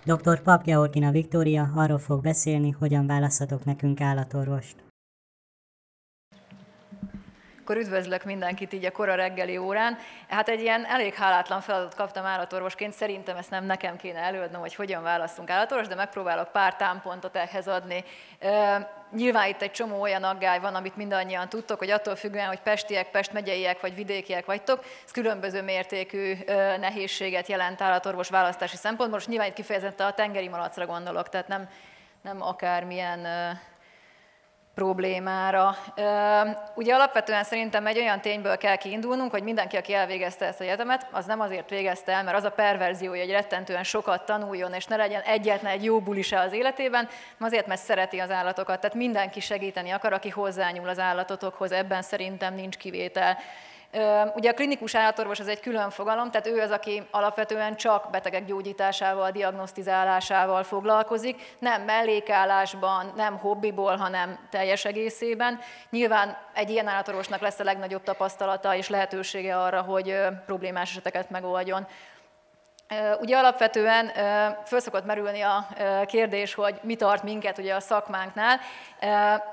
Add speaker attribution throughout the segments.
Speaker 1: Dr. Pap Georgina Viktória arról fog beszélni, hogyan választhatok nekünk állatorvost.
Speaker 2: Akkor üdvözlök mindenkit így a kora reggeli órán. Hát egy ilyen elég hálátlan feladatot kaptam állatorvosként, szerintem ezt nem nekem kéne előadnom, hogy hogyan választunk állatorvost, de megpróbálok pár támpontot ehhez adni. Nyilván itt egy csomó olyan aggály van, amit mindannyian tudtok, hogy attól függően, hogy pestiek, Pest megyeiek vagy vidékiek vagytok, ez különböző mértékű nehézséget jelent állatorvos választási szempontból. Most nyilván itt kifejezetten a tengeri malacra gondolok, tehát nem akármilyen problémára. Ugye alapvetően szerintem egy olyan tényből kell kiindulnunk, hogy mindenki, aki elvégezte ezt az egyetemet, az nem azért végezte el, mert az a perverziója, hogy rettentően sokat tanuljon, és ne legyen egyetlen egy jó buli se az életében, hanem azért, mert szereti az állatokat. Tehát mindenki segíteni akar, aki hozzányúl az állatotokhoz, ebben szerintem nincs kivétel. Ugye a klinikus állatorvos az egy külön fogalom, tehát ő az, aki alapvetően csak betegek gyógyításával, diagnosztizálásával foglalkozik, nem mellékállásban, nem hobbiból, hanem teljes egészében. Nyilván egy ilyen állatorvosnak lesz a legnagyobb tapasztalata és lehetősége arra, hogy problémás eseteket megoldjon. Ugye alapvetően föl szokott merülni a kérdés, hogy mi tart minket ugye a szakmánknál.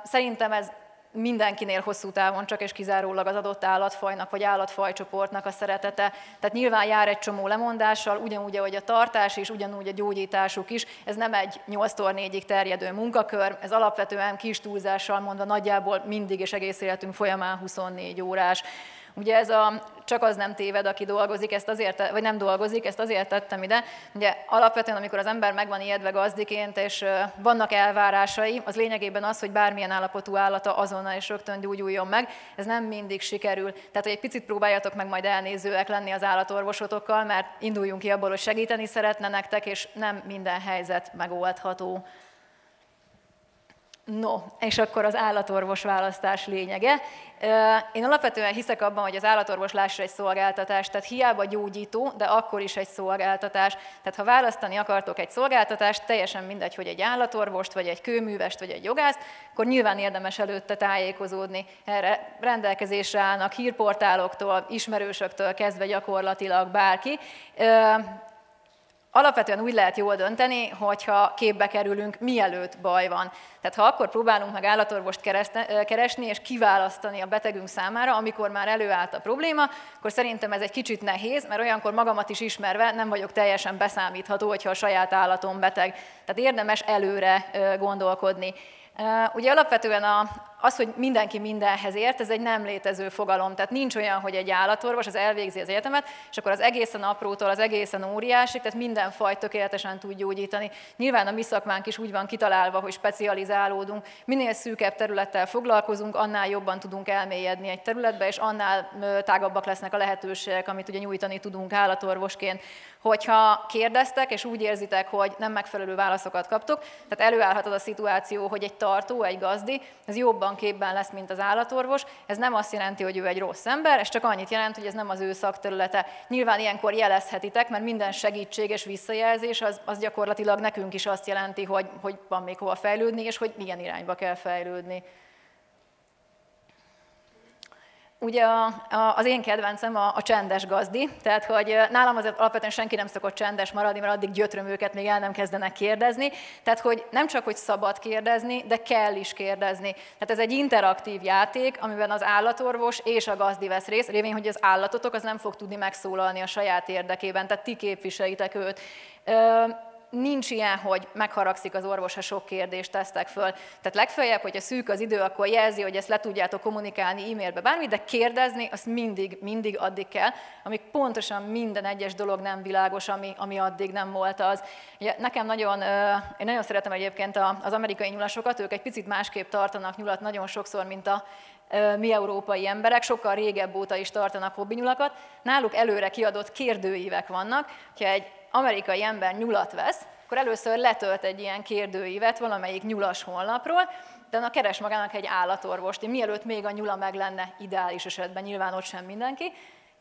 Speaker 2: Szerintem ez mindenkinél hosszú távon csak és kizárólag az adott állatfajnak vagy állatfajcsoportnak a szeretete. Tehát nyilván jár egy csomó lemondással, ugyanúgy, ahogy a tartás is, ugyanúgy a gyógyításuk is. Ez nem egy 8-tól 4-ig terjedő munkakör, ez alapvetően kis túlzással mondva nagyjából mindig és egész életünk folyamán 24 órás. Ugye ez csak az nem téved, aki dolgozik, ezt azért, vagy nem dolgozik, ezt azért tettem ide. Ugye alapvetően, amikor az ember meg van ijedve gazdiként, és vannak elvárásai, az lényegében az, hogy bármilyen állapotú állata azonnal és rögtön gyógyuljon meg, ez nem mindig sikerül. Tehát, hogy egy picit próbáljatok meg majd elnézőek lenni az állatorvosotokkal, mert induljunk ki abból, hogy segíteni szeretne nektek, és nem minden helyzet megoldható. No, és akkor az állatorvos választás lényege. Én alapvetően hiszek abban, hogy az állatorvoslás egy szolgáltatás, tehát hiába gyógyító, de akkor is egy szolgáltatás. Tehát ha választani akartok egy szolgáltatást, teljesen mindegy, hogy egy állatorvost, vagy egy kőművest, vagy egy jogászt, akkor nyilván érdemes előtte tájékozódni. Erre rendelkezésre állnak hírportáloktól, ismerősöktől kezdve gyakorlatilag bárki. Alapvetően úgy lehet jól dönteni, hogyha képbe kerülünk, mielőtt baj van. Tehát ha akkor próbálunk meg állatorvost keresni és kiválasztani a betegünk számára, amikor már előállt a probléma, akkor szerintem ez egy kicsit nehéz, mert olyankor magamat is ismerve nem vagyok teljesen beszámítható, hogyha a saját állatom beteg. Tehát érdemes előre gondolkodni. Ugye alapvetően az, hogy mindenki mindenhez ért, ez egy nem létező fogalom. Tehát nincs olyan, hogy egy állatorvos az elvégzi az egyetemet, és akkor az egészen aprótól az egészen óriásig, tehát minden fajt tökéletesen tud gyógyítani. Nyilván a mi szakmánk is úgy van kitalálva, hogy specializálódunk. Minél szűkebb területtel foglalkozunk, annál jobban tudunk elmélyedni egy területbe, és annál tágabbak lesznek a lehetőségek, amit ugye nyújtani tudunk állatorvosként. Hogyha kérdeztek, és úgy érzitek, hogy nem megfelelő válaszokat kaptok, tehát előállhat az a szituáció, hogy egy tartó, egy gazdi, ez jobban képben lesz, mint az állatorvos. Ez nem azt jelenti, hogy ő egy rossz ember, ez csak annyit jelent, hogy ez nem az ő szakterülete. Nyilván ilyenkor jelezhetitek, mert minden segítség és visszajelzés az gyakorlatilag nekünk is azt jelenti, hogy van még hova fejlődni, és hogy milyen irányba kell fejlődni. Ugye az én kedvencem a csendes gazdi, tehát hogy nálam azért alapvetően senki nem szokott csendes maradni, mert addig gyötröm őket, még el nem kezdenek kérdezni. Tehát hogy nem csak, hogy szabad kérdezni, de kell is kérdezni. Tehát ez egy interaktív játék, amiben az állatorvos és a gazdi vesz részt, révén, hogy az állatotok az nem fog tudni megszólalni a saját érdekében, tehát ti képviselitek őt. Nincs ilyen, hogy megharagszik az orvos, ha sok kérdést tesztek föl. Tehát legfeljebb, hogyha szűk az idő, akkor jelzi, hogy ezt le tudjátok kommunikálni e-mailbe bármit, de kérdezni azt mindig addig kell, amíg pontosan minden egyes dolog nem világos, ami addig nem volt az. Ugye, nekem én nagyon szeretem egyébként az amerikai nyulasokat, ők egy picit másképp tartanak nyulat nagyon sokszor, mint a mi európai emberek, sokkal régebb óta is tartanak hobbinyulakat. Náluk előre kiadott kérdőívek vannak, hogyha egy amerikai ember nyulat vesz, akkor először letölt egy ilyen kérdőívet valamelyik nyulas honlapról, de keres magának egy állatorvost, mielőtt még a nyula meg lenne ideális esetben, nyilván ott sem mindenki,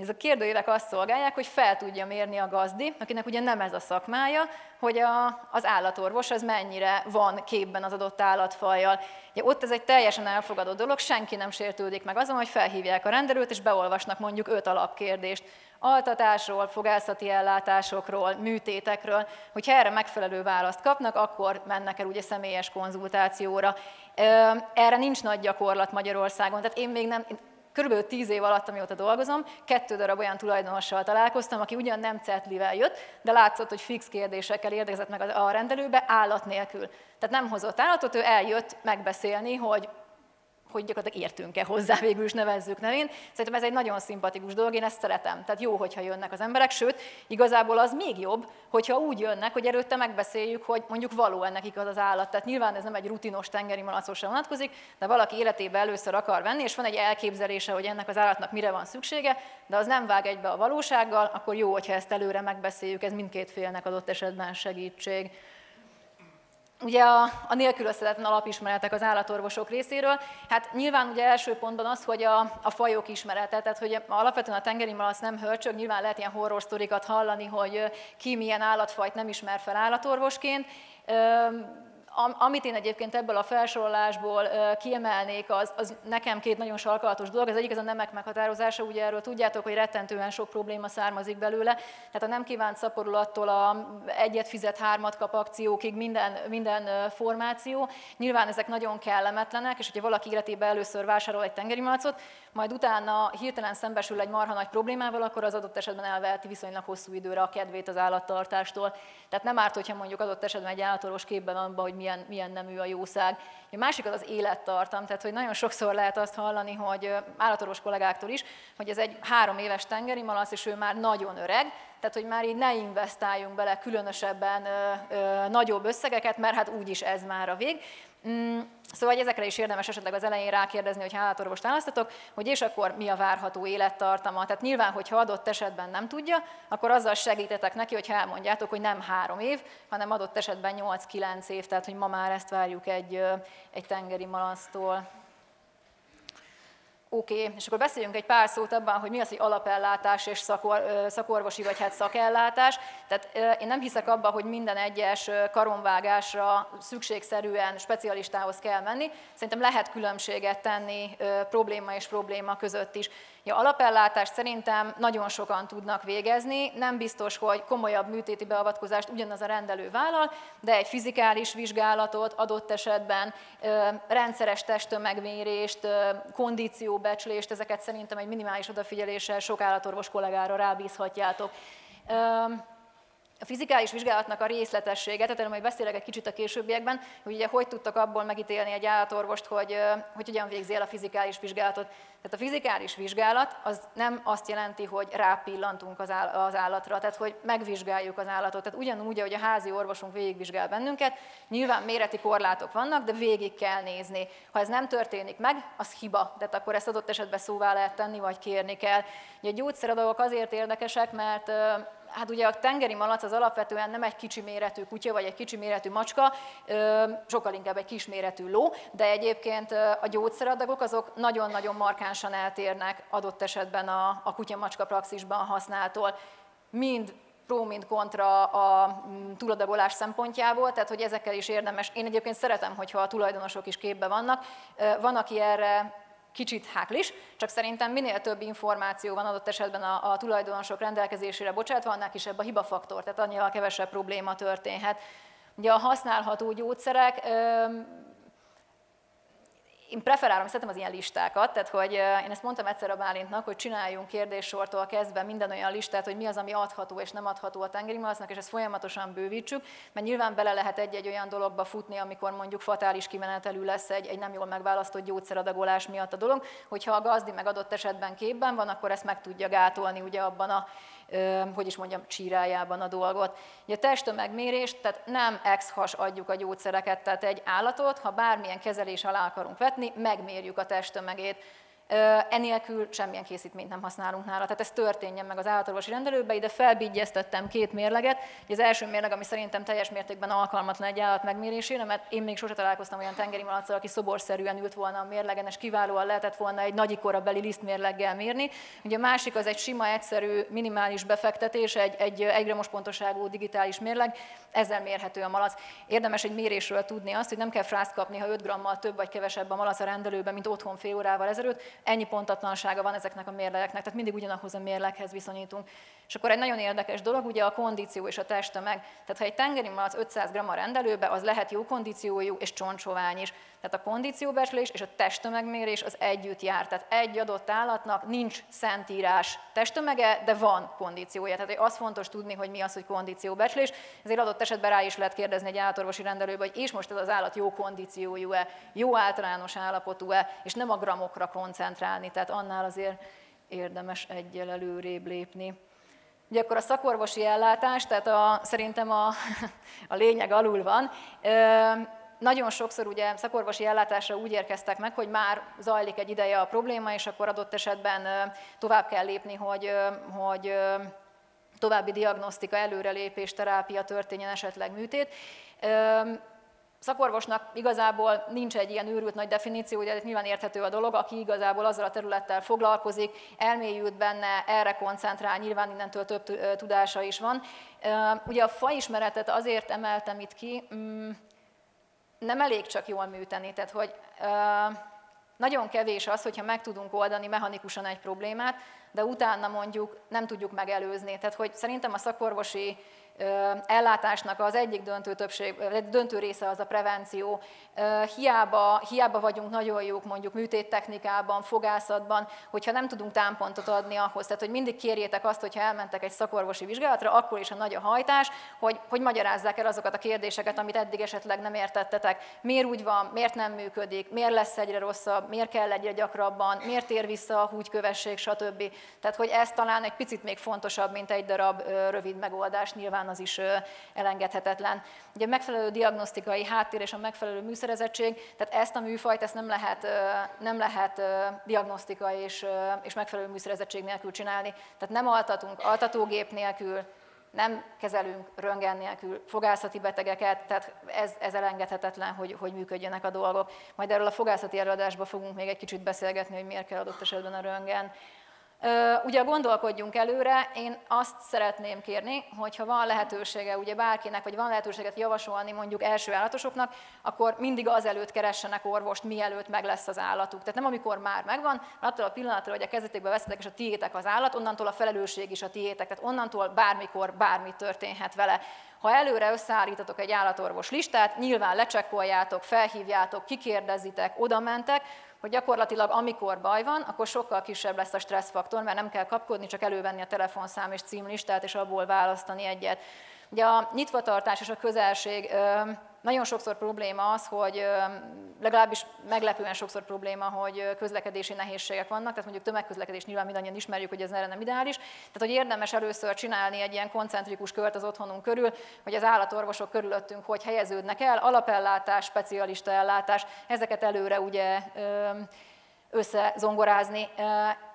Speaker 2: Ezek a kérdőívek azt szolgálják, hogy fel tudja mérni a gazdi, akinek ugye nem ez a szakmája, hogy az állatorvos az mennyire van képben az adott állatfajjal. Ugye ott ez egy teljesen elfogadott dolog, senki nem sértődik meg azon, hogy felhívják a rendelőt, és beolvasnak mondjuk 5 alapkérdést. Altatásról, fogászati ellátásokról, műtétekről, hogyha erre megfelelő választ kapnak, akkor mennek el ugye személyes konzultációra. Erre nincs nagy gyakorlat Magyarországon, tehát én még nem... Körülbelül 10 év alatt, amióta dolgozom, 2 darab olyan tulajdonossal találkoztam, aki ugyan nem cetlivel jött, de látszott, hogy fix kérdésekkel érkezett meg a rendelőbe állat nélkül. Tehát nem hozott állatot, ő eljött megbeszélni, hogy gyakorlatilag értünk-e hozzá, végül is nevezzük nevén. Szerintem ez egy nagyon szimpatikus dolog, én ezt szeretem. Tehát jó, hogyha jönnek az emberek, sőt, igazából az még jobb, hogyha úgy jönnek, hogy előtte megbeszéljük, hogy mondjuk való nekik az állat. Tehát nyilván ez nem egy rutinos tengeri malacosra vonatkozik, de valaki életében először akar venni, és van egy elképzelése, hogy ennek az állatnak mire van szüksége, de az nem vág egybe a valósággal, akkor jó, hogyha ezt előre megbeszéljük, ez mindkét félnek adott esetben segítség. Ugye a nélkülözhetetlen alapismeretek az állatorvosok részéről, hát nyilván ugye első pontban az, hogy a fajok ismerete, tehát hogy alapvetően a tengeri malac nem hörcsög, nyilván lehet ilyen horror sztorikat hallani, hogy ki milyen állatfajt nem ismer fel állatorvosként. Amit én egyébként ebből a felsorolásból kiemelnék, az nekem 2 nagyon sarkalatos dolog. Az egyik az a nemek meghatározása, ugye erről tudjátok, hogy rettentően sok probléma származik belőle. Tehát a nem kívánt szaporulattól a 1-et fizet, 3-at kap akciókig minden formáció. Nyilván ezek nagyon kellemetlenek, és hogyha valaki életében először vásárol egy tengeri malacot, majd utána hirtelen szembesül egy marha nagy problémával, akkor az adott esetben elveheti viszonylag hosszú időre a kedvét az állattartástól. Tehát nem árt, hogyha mondjuk adott esetben egy állatorvos képben van abban, hogy milyen nemű a jószág. A másik az élettartam, tehát hogy nagyon sokszor lehet azt hallani, hogy állatorvos kollégáktól is, hogy ez egy 3 éves tengeri malac, és ő már nagyon öreg, tehát hogy már így ne investáljunk bele különösebben nagyobb összegeket, mert hát úgyis ez már a vég. Szóval ezekre is érdemes esetleg az elején rákérdezni, hogy állatorvost választatok, hogy és akkor mi a várható élettartama. Tehát nyilván, hogyha adott esetben nem tudja, akkor azzal segítetek neki, hogyha elmondjátok, hogy nem 3 év, hanem adott esetben 8-9 év, tehát hogy ma már ezt várjuk egy tengeri malactól. Oké, és akkor beszéljünk egy pár szót abban, hogy mi az, hogy alapellátás és szakorvosi vagy hát szakellátás. Tehát én nem hiszek abban, hogy minden egyes karonvágásra szükségszerűen specialistához kell menni. Szerintem lehet különbséget tenni probléma és probléma között is. Ja, alapellátást szerintem nagyon sokan tudnak végezni, nem biztos, hogy komolyabb műtéti beavatkozást ugyanaz a rendelő vállal, de egy fizikális vizsgálatot, adott esetben rendszeres testtömegmérést, kondícióbecslést, ezeket szerintem egy minimális odafigyeléssel sok állatorvos kollégára rábízhatjátok. A fizikális vizsgálatnak a részletessége, tehát erről majd beszélek egy kicsit a későbbiekben, hogy ugye hogy tudtak abból megítélni egy állatorvost, hogy hogyan végzi el a fizikális vizsgálatot. Tehát a fizikális vizsgálat az nem azt jelenti, hogy rápillantunk az állatra, tehát hogy megvizsgáljuk az állatot. Tehát ugyanúgy, ahogy a házi orvosunk végigvizsgál bennünket, nyilván méreti korlátok vannak, de végig kell nézni. Ha ez nem történik meg, az hiba, tehát akkor ezt adott esetben szóvá lehet tenni, vagy kérni kell. Ugye a gyógyszeradagok azért érdekesek, mert hát ugye a tengeri malac az alapvetően nem egy kicsi méretű kutya, vagy egy kicsi méretű macska, sokkal inkább egy kis méretű ló, de egyébként a gyógyszeradagok azok nagyon-nagyon markánsan eltérnek adott esetben a kutya-macska praxisban használtól. Mind pro, mind kontra a túladagolás szempontjából, tehát hogy ezekkel is érdemes. Én egyébként szeretem, hogyha a tulajdonosok is képben vannak. Van, aki erre kicsit háklis, csak szerintem minél több információ van adott esetben a tulajdonosok rendelkezésére bocsátva, annál kisebb a hibafaktor, tehát annyival kevesebb probléma történhet. Ugye a használható gyógyszerek, én preferálom, szeretem az ilyen listákat, tehát hogy én ezt mondtam egyszer a Bálintnak, hogy csináljunk kérdéssortól kezdve minden olyan listát, hogy mi az, ami adható és nem adható a tengeri malacnak, és ezt folyamatosan bővítsük, mert nyilván bele lehet egy-egy olyan dologba futni, amikor mondjuk fatális kimenetelű lesz egy nem jól megválasztott gyógyszeradagolás miatt a dolog, hogyha a gazdi meg adott esetben képben van, akkor ezt meg tudja gátolni ugye abban a csírájában a dolgot. Ugye a testtömegmérés, tehát nem ex-has adjuk a gyógyszereket, tehát egy állatot, ha bármilyen kezelés alá akarunk vetni, megmérjük a testtömegét. Enélkül semmilyen készítményt nem használunk nála. Tehát ez történjen meg az állatorvosi rendelőbe. Ide felbígyeztettem 2 mérleget. Az első mérleg, ami szerintem teljes mértékben alkalmatlan egy állat megmérésére, mert én még sose találkoztam olyan tengeri malacccal, aki szoborszerűen ült volna a mérlegen, és kiválóan lehetett volna egy nagy ikorabeli lisztmérleggel mérni. Ugye a másik az egy sima, egyszerű, minimális befektetés, egy 1 g-os pontoságú digitális mérleg, ezzel mérhető a malac. Érdemes egy mérésről tudni azt, hogy nem kell frászt kapni, ha 5 g-mal több vagy kevesebb a malac a rendelőben, mint otthon fél órával ezelőtt. Ennyi pontatlansága van ezeknek a mérlegeknek, tehát mindig ugyanahhoz a mérleghez viszonyítunk. És akkor egy nagyon érdekes dolog, ugye a kondíció és a testtömeg. Tehát ha egy tengeri malac 500 g a rendelőbe, az lehet jó kondíciójú és csontsovány is. Tehát a kondícióbecslés és a testtömegmérés az együtt jár. Tehát egy adott állatnak nincs szentírás testtömege, de van kondíciója. Tehát az fontos tudni, hogy mi az, hogy kondícióbecslés. Ezért adott esetben rá is lehet kérdezni egy állatorvosi rendelőbe, hogy és most ez az állat jó kondíciójú-e, jó általános állapotú-e, és nem a gramokra koncentrálni. Tehát annál azért érdemes egyel előrébb lépni. Ugye akkor a szakorvosi ellátás, tehát szerintem a lényeg alul van. Nagyon sokszor ugye szakorvosi ellátásra úgy érkeztek meg, hogy már zajlik egy ideje a probléma, és akkor adott esetben tovább kell lépni, hogy további diagnosztika, előrelépés, terápia történjen, esetleg műtét. Szakorvosnak igazából nincs egy ilyen őrült nagy definíció, ugye nyilván érthető a dolog, aki igazából azzal a területtel foglalkozik, elmélyült benne, erre koncentrál, nyilván innentől több tudása is van. Ugye a fajismeretet azért emeltem itt ki, nem elég csak jól műteni, tehát hogy nagyon kevés az, hogyha meg tudunk oldani mechanikusan egy problémát, de utána mondjuk nem tudjuk megelőzni. Tehát hogy szerintem a szakorvosi ellátásnak az egyik döntő része az a prevenció. Hiába vagyunk nagyon jók mondjuk műtéttechnikában, fogászatban, hogyha nem tudunk támpontot adni ahhoz. Tehát, hogy mindig kérjétek azt, hogyha elmentek egy szakorvosi vizsgálatra, akkor is a nagy a hajtás, hogy magyarázzák el azokat a kérdéseket, amit eddig esetleg nem értettetek. Miért úgy van, miért nem működik, miért lesz egyre rosszabb, miért kell egyre gyakrabban, miért tér vissza a húgykövesség, stb. Tehát, hogy ez talán egy picit még fontosabb, mint egy darab rövid megoldás, nyilván az is elengedhetetlen. Ugye a megfelelő diagnosztikai háttér és a megfelelő műszerezettség, tehát ezt a műfajt ezt nem lehet diagnosztika és megfelelő műszerezettség nélkül csinálni. Tehát nem altatunk altatógép nélkül, nem kezelünk röntgen nélkül fogászati betegeket, tehát ez elengedhetetlen, hogy működjenek a dolgok. Majd erről a fogászati előadásban fogunk még egy kicsit beszélgetni, hogy miért kell adott esetben a röntgen. Ugye gondolkodjunk előre, én azt szeretném kérni, hogyha van lehetősége ugye bárkinek, vagy van lehetőséget javasolni mondjuk első állatosoknak, akkor mindig azelőtt keressenek orvost, mielőtt meg lesz az állatuk. Tehát nem amikor már megvan, attól a pillanatról, hogy a kezetékbe veszitek, és a tiétek az állat, onnantól a felelősség is a tiétek, tehát onnantól bármikor bármi történhet vele. Ha előre összeállítatok egy állatorvos listát, nyilván lecsekkoljátok, felhívjátok, kikérdezitek, oda mentek, hogy gyakorlatilag amikor baj van, akkor sokkal kisebb lesz a stresszfaktor, mert nem kell kapkodni, csak elővenni a telefonszám és címlistát, és abból választani egyet. Ugye a nyitvatartás és a közelség nagyon sokszor probléma az, hogy legalábbis meglepően sokszor probléma, hogy közlekedési nehézségek vannak, tehát mondjuk tömegközlekedés nyilván mindannyian ismerjük, hogy ez erre nem ideális, tehát hogy érdemes először csinálni egy ilyen koncentrikus kört az otthonunk körül, hogy az állatorvosok körülöttünk hogy helyeződnek el, alapellátás, specialista ellátás, ezeket előre ugye összezongorázni.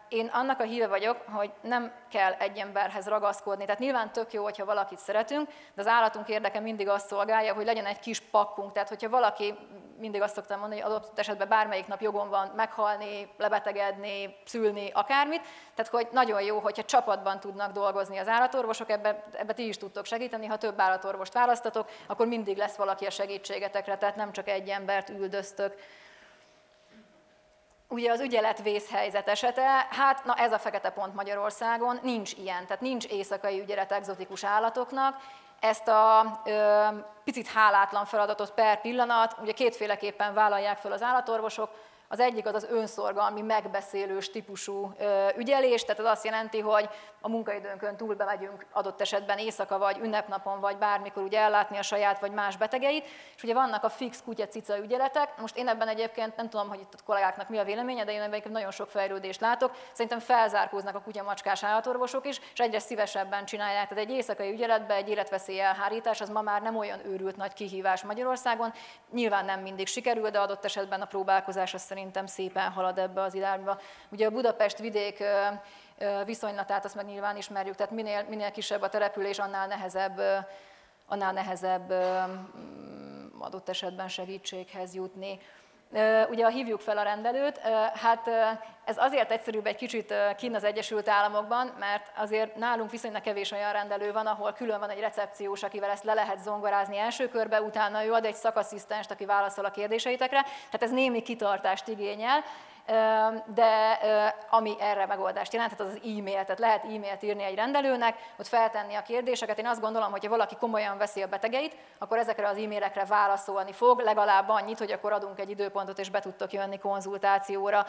Speaker 2: Én annak a híve vagyok, hogy nem kell egy emberhez ragaszkodni. Tehát nyilván tök jó, hogyha valakit szeretünk, de az állatunk érdeke mindig azt szolgálja, hogy legyen egy kis pakkunk. Tehát hogyha valaki, mindig azt szoktam mondani, hogy adott esetben bármelyik nap jogom van meghalni, lebetegedni, szülni, akármit. Tehát hogy nagyon jó, hogyha csapatban tudnak dolgozni az állatorvosok, ebbe ti is tudtok segíteni. Ha több állatorvost választatok, akkor mindig lesz valaki a segítségetekre, tehát nem csak egy embert üldöztök. Ugye az ügyelet vészhelyzet esete, hát na ez a fekete pont Magyarországon, nincs ilyen, tehát nincs éjszakai ügyelet egzotikus állatoknak. Ezt a picit hálátlan feladatot per pillanat, ugye kétféleképpen vállalják fel az állatorvosok. Az egyik az az önszorgalmi, megbeszélős típusú ügyelés, tehát az azt jelenti, hogy a munkaidőnkön túl bemegyünk adott esetben éjszaka vagy ünnepnapon vagy bármikor ugye ellátni a saját vagy más betegeit, és ugye vannak a fix kutya-cica ügyeletek. Most én ebben egyébként nem tudom, hogy itt a kollégáknak mi a véleménye, de én ebben nagyon sok fejlődést látok. Szerintem felzárkóznak a kutya-macskás állatorvosok is, és egyre szívesebben csinálják. Tehát egy éjszakai ügyeletben egy életveszély elhárítás az ma már nem olyan őrült nagy kihívás Magyarországon. Nyilván nem mindig sikerül, de adott esetben a próbálkozás az szerintem szépen halad ebbe az irányba. Ugye a Budapest-vidék viszonylatát azt meg nyilván ismerjük, tehát minél kisebb a település, annál nehezebb adott esetben segítséghez jutni. Ugye hívjuk fel a rendelőt, hát ez azért egyszerűbb egy kicsit kinn az Egyesült Államokban, mert azért nálunk viszonylag kevés olyan rendelő van, ahol külön van egy recepciós, akivel ezt le lehet zongorázni első körbe, utána ő ad egy szakasszisztenst, aki válaszol a kérdéseitekre, tehát ez némi kitartást igényel, de ami erre megoldást jelent, az az e-mail, tehát lehet e-mailt írni egy rendelőnek, ott feltenni a kérdéseket. Én azt gondolom, hogy ha valaki komolyan veszi a betegeit, akkor ezekre az e-mailekre válaszolni fog, legalább annyit, hogy akkor adunk egy időpontot, és be tudtok jönni konzultációra.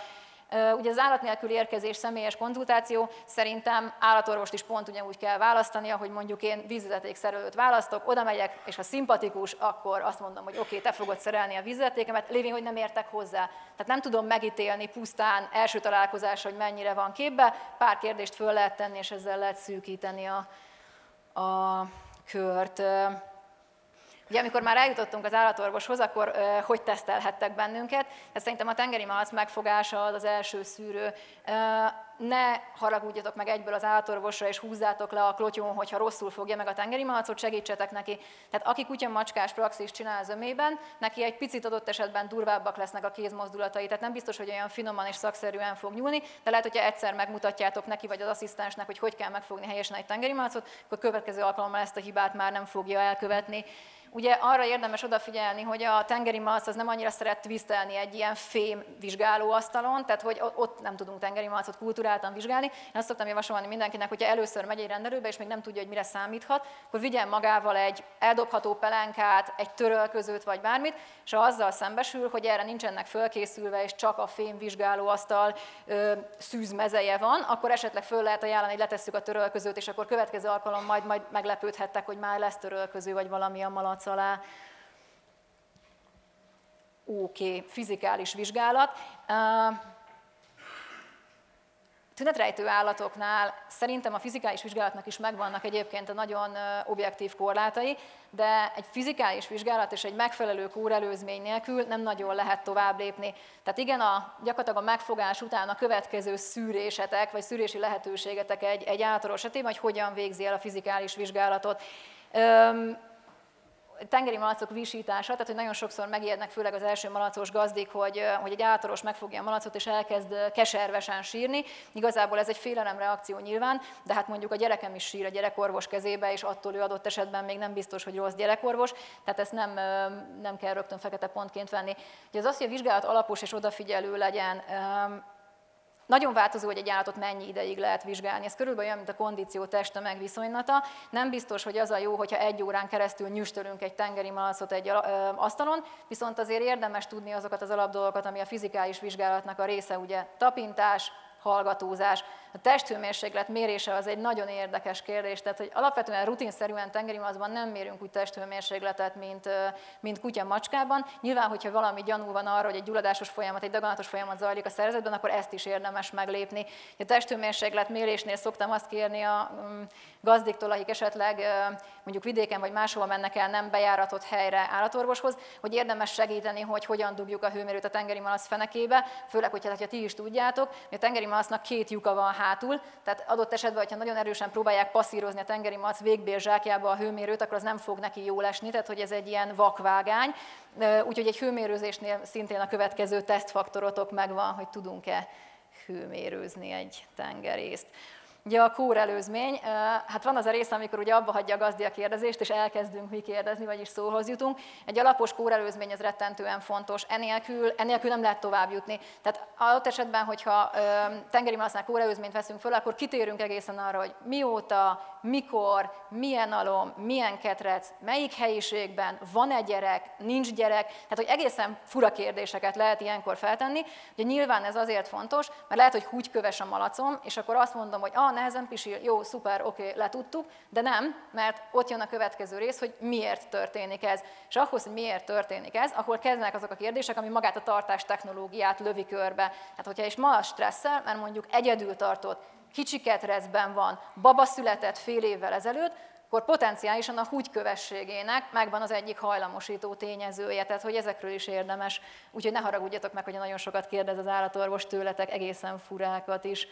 Speaker 2: Ugye az állat nélküli érkezés, személyes konzultáció, szerintem állatorvost is pont ugyanúgy kell választani, ahogy mondjuk én vízvezetékszerelőt választok, oda megyek, és ha szimpatikus, akkor azt mondom, hogy oké, te fogod szerelni a vízvezetékemet, lévén, hogy nem értek hozzá. Tehát nem tudom megítélni pusztán első találkozásra, hogy mennyire van képbe, pár kérdést föl lehet tenni, és ezzel lehet szűkíteni a kört. Ugye amikor már eljutottunk az állatorvoshoz, akkor hogy tesztelhettek bennünket? Ez szerintem a tengeri malac megfogása az első szűrő. Ne haragudjatok meg egyből az állatorvosra, és húzzátok le a klotyón, hogyha rosszul fogja meg a tengeri malacot, segítsetek neki. Tehát aki kutya-macskás praxist csinál zömében, neki egy picit adott esetben durvábbak lesznek a kézmozdulatai, tehát nem biztos, hogy olyan finoman és szakszerűen fog nyúlni, de lehet, hogyha egyszer megmutatjátok neki, vagy az asszisztensnek, hogy kell megfogni helyesen egy tengeri malacot, akkor következő alkalommal ezt a hibát már nem fogja elkövetni. Ugye arra érdemes odafigyelni, hogy a tengeri malac az nem annyira szeret twisztelni egy ilyen fém vizsgálóasztalon, tehát hogy ott nem tudunk tengeri malacot kulturáltan vizsgálni. Én azt szoktam javasolni mindenkinek, hogyha először megy egy rendelőbe, és még nem tudja, hogy mire számíthat, akkor vigyen magával egy eldobható pelenkát, egy törölközőt vagy bármit, és ha azzal szembesül, hogy erre nincsenek fölkészülve, és csak a fém vizsgálóasztal szűzmezeje van, akkor esetleg föl lehet ajánlani, hogy letesszük a törölközőt, és akkor következő alkalom majd meglepődhettek, hogy már lesz törölköző, vagy valami a malac alá. Oké, fizikális vizsgálat. Tünetrejtő állatoknál szerintem a fizikális vizsgálatnak is megvannak egyébként a nagyon objektív korlátai, de egy fizikális vizsgálat és egy megfelelő kórelőzmény nélkül nem nagyon lehet tovább lépni. Tehát igen, gyakorlatilag a megfogás után a következő szűrésetek, vagy szűrési lehetőségetek egy állatorvos esetében, hogy hogyan végzi el a fizikális vizsgálatot. Tengeri malacok visítása, tehát hogy nagyon sokszor megijednek, főleg az első malacos gazdik, hogy egy állatorvos megfogja a malacot és elkezd keservesen sírni. Igazából ez egy félelemreakció nyilván, de hát mondjuk a gyerekem is sír a gyerekorvos kezébe, és attól ő adott esetben még nem biztos, hogy rossz gyerekorvos, tehát ezt nem kell rögtön fekete pontként venni. Ugye az az, hogy a vizsgálat alapos és odafigyelő legyen. Nagyon változó, hogy egy állatot mennyi ideig lehet vizsgálni. Ez körülbelül olyan, mint a kondíció test-tömeg viszonylata. Nem biztos, hogy az a jó, hogyha 1 órán keresztül nyüstölünk egy tengeri malacot egy asztalon, viszont azért érdemes tudni azokat az alapdolgokat, ami a fizikális vizsgálatnak a része, ugye tapintás, hallgatózás. A testhőmérséklet mérése az egy nagyon érdekes kérdés, tehát hogy alapvetően rutinszerűen tengeri malacban nem mérünk úgy testhőmérsékletet, mint kutya-macskában. Nyilván, hogyha valami gyanú van arra, hogy egy gyulladásos folyamat, egy daganatos folyamat zajlik a szervezetben, akkor ezt is érdemes meglépni. A testhőmérséklet mérésnél szoktam azt kérni a gazdiktól, akik esetleg mondjuk vidéken vagy máshova mennek el nem bejáratott helyre állatorvoshoz, hogy érdemes segíteni, hogy hogyan dugjuk a hőmérőt a tengeri malac fenekébe, főleg, hogyha ti is tudjátok, hogy a tengeri malacnak 2 lyuka van hátul, tehát adott esetben, hogyha nagyon erősen próbálják passzírozni a tengeri malac végbérzsákjába a hőmérőt, akkor az nem fog neki jól esni, tehát hogy ez egy ilyen vakvágány. Úgyhogy egy hőmérőzésnél szintén a következő tesztfaktorotok megvan, hogy tudunk-e hőmérőzni egy tengerészt. Ugye a kórelőzmény, hát van az a rész, amikor ugye abba hagyja a gazdi a kérdezést, és elkezdünk mi kérdezni, vagyis szóhoz jutunk. Egy alapos kórelőzmény az rettentően fontos, enélkül nem lehet tovább jutni. Tehát adott esetben, hogyha tengeri malacnál kórelőzményt veszünk föl, akkor kitérünk egészen arra, hogy mióta, mikor, milyen alom, milyen ketrec, melyik helyiségben, van-e gyerek, nincs gyerek, tehát hogy egészen fura kérdéseket lehet ilyenkor feltenni. Ugye nyilván ez azért fontos, mert lehet, hogy húgyköves a malacom, és akkor azt mondom, hogy nehezen pisil, jó, szuper, oké, letudtuk, de nem, mert ott jön a következő rész, hogy miért történik ez. És ahhoz, hogy miért történik ez, ahol kezdenek azok a kérdések, ami magát a tartás technológiát lövi körbe. Hát hogyha is malac stresszel, mert mondjuk egyedül tartott, kicsi ketrecben van, baba született fél évvel ezelőtt, akkor potenciálisan a húgykövességének megvan az egyik hajlamosító tényezője, tehát hogy ezekről is érdemes. Úgyhogy ne haragudjatok meg, hogy nagyon sokat kérdez az állatorvos tőletek, egészen furákat is.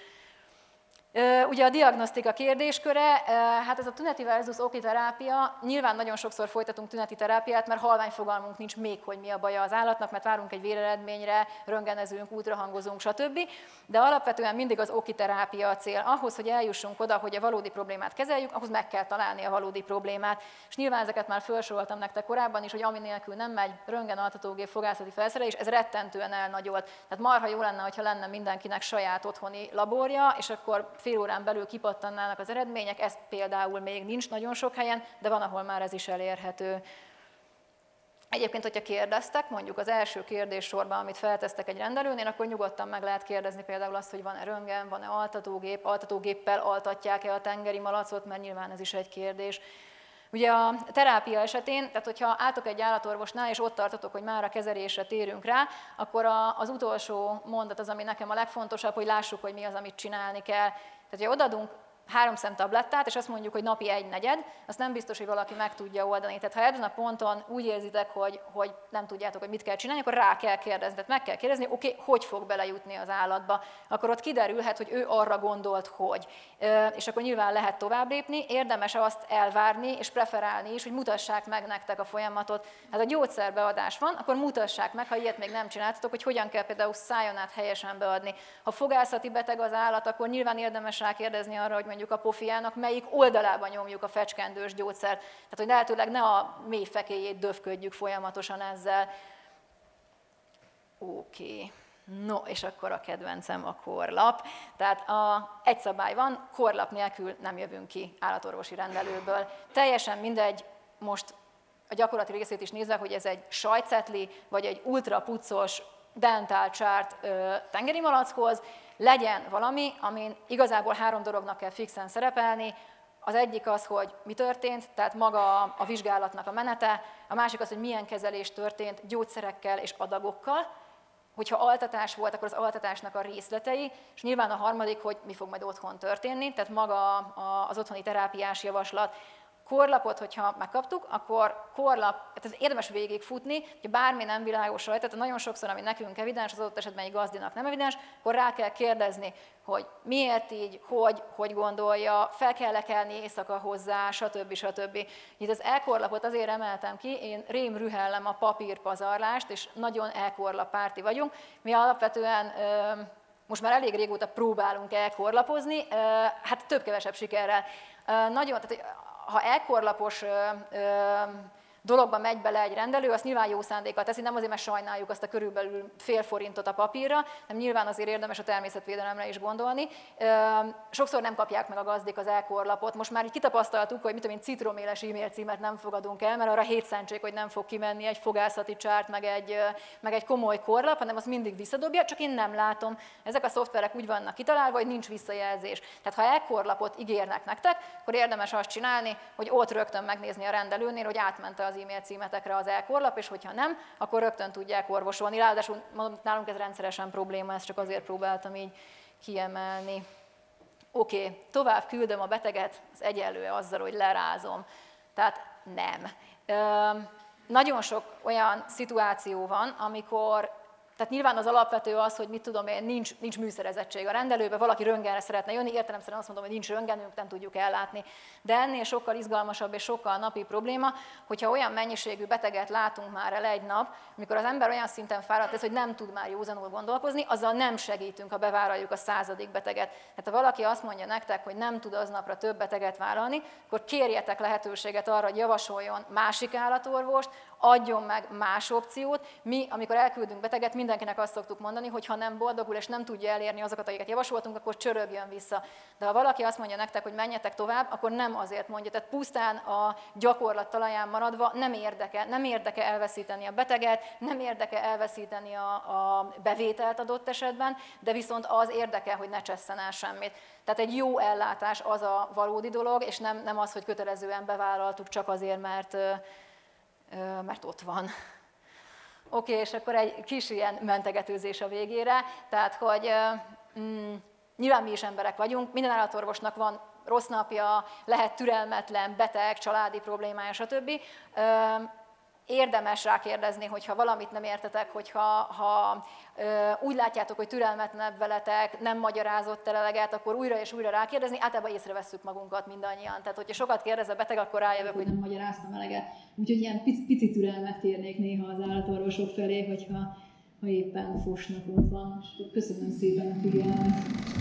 Speaker 2: Ugye a diagnosztika kérdésköre, hát ez a tüneti versus oki terápia, nyilván nagyon sokszor folytatunk tüneti terápiát, mert halvány fogalmunk nincs még, hogy mi a baja az állatnak, mert várunk egy véreredményre, röntgenezünk, ultrahangozunk, stb. De alapvetően mindig az oki terápia a cél. Ahhoz, hogy eljussunk oda, hogy a valódi problémát kezeljük, ahhoz meg kell találni a valódi problémát. És nyilván ezeket már felsoroltam nektek korábban is, hogy ami nélkül nem megy, röntgen, altatógép, fogászati felszerelés, és ez rettentően elnagyolt. Tehát marha jó lenne, hogyha lenne mindenkinek saját otthoni laborja, és akkor fél órán belül kipattannának az eredmények, ez például még nincs nagyon sok helyen, de van, ahol már ez is elérhető. Egyébként, hogyha kérdeztek, mondjuk az első kérdéssorban, amit feltesztek egy rendelőnél, akkor nyugodtan meg lehet kérdezni például azt, hogy van-e röntgen, van-e altatógép, altatógéppel altatják-e a tengeri malacot, mert nyilván ez is egy kérdés. Ugye a terápia esetén, tehát hogyha álltok egy állatorvosnál, és ott tartotok, hogy már a kezelésre térünk rá, akkor az utolsó mondat az, ami nekem a legfontosabb, hogy lássuk, hogy mi az, amit csinálni kell. Tehát, hogy odaadunk 3 szemtablettát, és azt mondjuk, hogy napi 1/4, azt nem biztos, hogy valaki meg tudja oldani. Tehát ha ezen a ponton úgy érzitek, hogy nem tudjátok, hogy mit kell csinálni, akkor rá kell kérdezni. Tehát meg kell kérdezni, oké, hogy fog belejutni az állatba. Akkor ott kiderülhet, hogy ő arra gondolt, hogy. És akkor nyilván lehet tovább lépni, érdemes azt elvárni és preferálni is, hogy mutassák meg nektek a folyamatot. Hát a gyógyszerbeadás van, akkor mutassák meg, ha ilyet még nem csináltatok, hogy hogyan kell például szájon át helyesen beadni. Ha fogászati beteg az állat, akkor nyilván érdemes rákérdezni arra, hogy mondjuk a pofiának melyik oldalában nyomjuk a fecskendős gyógyszert. Tehát, hogy lehetőleg ne a mély fekélyét döfködjük folyamatosan ezzel. Oké. No, és akkor a kedvencem a korlap. Tehát egy szabály van, korlap nélkül nem jövünk ki állatorvosi rendelőből. Teljesen mindegy, most a gyakorlati részét is nézve, hogy ez egy sajtcetli, vagy egy ultra puccos dental chart tengeri malackhoz, legyen valami, amin igazából 3 dolognak kell fixen szerepelni. Az egyik az, hogy mi történt, tehát maga a vizsgálatnak a menete, a másik az, hogy milyen kezelés történt gyógyszerekkel és adagokkal, hogyha altatás volt, akkor az altatásnak a részletei, és nyilván a harmadik, hogy mi fog majd otthon történni, tehát maga az otthoni terápiás javaslat. Korlapot, hogyha megkaptuk, akkor tehát ez érdemes végigfutni, hogy bármi nem világos rajta, tehát nagyon sokszor, ami nekünk evidens, az adott esetben egy gazdinak nem evidens, akkor rá kell kérdezni, hogy miért így, hogy gondolja, fel kell kelni éjszaka hozzá, stb. Itt az e-korlapot azért emeltem ki, én rémrühellem a papírpazarlást, és nagyon e-korlap párti vagyunk. Mi alapvetően most már elég régóta próbálunk e-korlapozni, hát több-kevesebb sikerrel. Ha e-korlapos dologba megy bele egy rendelő, azt nyilván jó szándékkal teszi, nem azért, mert sajnáljuk azt a körülbelül fél forintot a papírra, nem nyilván azért érdemes a természetvédelemre is gondolni. Sokszor nem kapják meg a gazdik az e-korlapot. Most már így kitapasztaltuk, hogy citroméles e-mail címet nem fogadunk el, mert arra hétszentség, hogy nem fog kimenni egy fogászati csárt, meg egy komoly korlap, hanem azt mindig visszadobja, csak én nem látom. Ezek a szoftverek úgy vannak kitalálva, hogy nincs visszajelzés. Tehát ha e-korlapot ígérnek nektek, akkor érdemes azt csinálni, hogy ott rögtön megnézni a rendelőnél, hogy átment az e-mail címetekre az e-korlap, és hogyha nem, akkor rögtön tudják orvosolni. Ráadásul nálunk ez rendszeresen probléma, ezt csak azért próbáltam így kiemelni. Oké, tovább küldöm a beteget, az egyenlő azzal, hogy lerázom. Tehát nem. Nagyon sok olyan szituáció van, amikor, tehát nyilván az alapvető az, hogy mit tudom én, nincs műszerezettség a rendelőbe, valaki röntgenre szeretne jönni, értelemszerűen azt mondom, hogy nincs röntgenünk, nem tudjuk ellátni. De ennél sokkal izgalmasabb és sokkal napi probléma, hogyha olyan mennyiségű beteget látunk már el egy nap, amikor az ember olyan szinten fáradt lesz, hogy nem tud már józanul gondolkozni, azzal nem segítünk, ha bevállaljuk a 100. beteget. Tehát ha valaki azt mondja nektek, hogy nem tud aznapra több beteget vállalni, akkor kérjetek lehetőséget arra, hogy javasoljon másik állatorvost, adjon meg más opciót. Mi, amikor elküldünk beteget, mindenkinek azt szoktuk mondani, hogy ha nem boldogul és nem tudja elérni azokat, amiket javasoltunk, akkor csörögjön vissza. De ha valaki azt mondja nektek, hogy menjetek tovább, akkor nem azért mondja. Tehát pusztán a gyakorlat talaján maradva nem érdeke elveszíteni a beteget, nem érdeke elveszíteni a bevételt adott esetben, de viszont az érdeke, hogy ne csesszen el semmit. Tehát egy jó ellátás az a valódi dolog, és nem az, hogy kötelezően bevállaltuk csak azért, mert ott van. Oké, és akkor egy kis ilyen mentegetőzés a végére, tehát hogy nyilván mi is emberek vagyunk, minden állatorvosnak van rossz napja, lehet türelmetlen, beteg, családi problémája, stb. Érdemes rákérdezni, hogyha valamit nem értetek, hogyha úgy látjátok, hogy türelmetlenebb veletek, nem magyarázott el eleget, akkor újra és újra rákérdezni, általában észrevesszük magunkat mindannyian. Tehát, hogyha sokat kérdez a beteg, akkor rájövök, hogy nem magyaráztam eleget. Úgyhogy ilyen pici türelmet kérnék néha az állatorvosok felé, ha éppen fosnakunk van. Köszönöm szépen a figyelmet!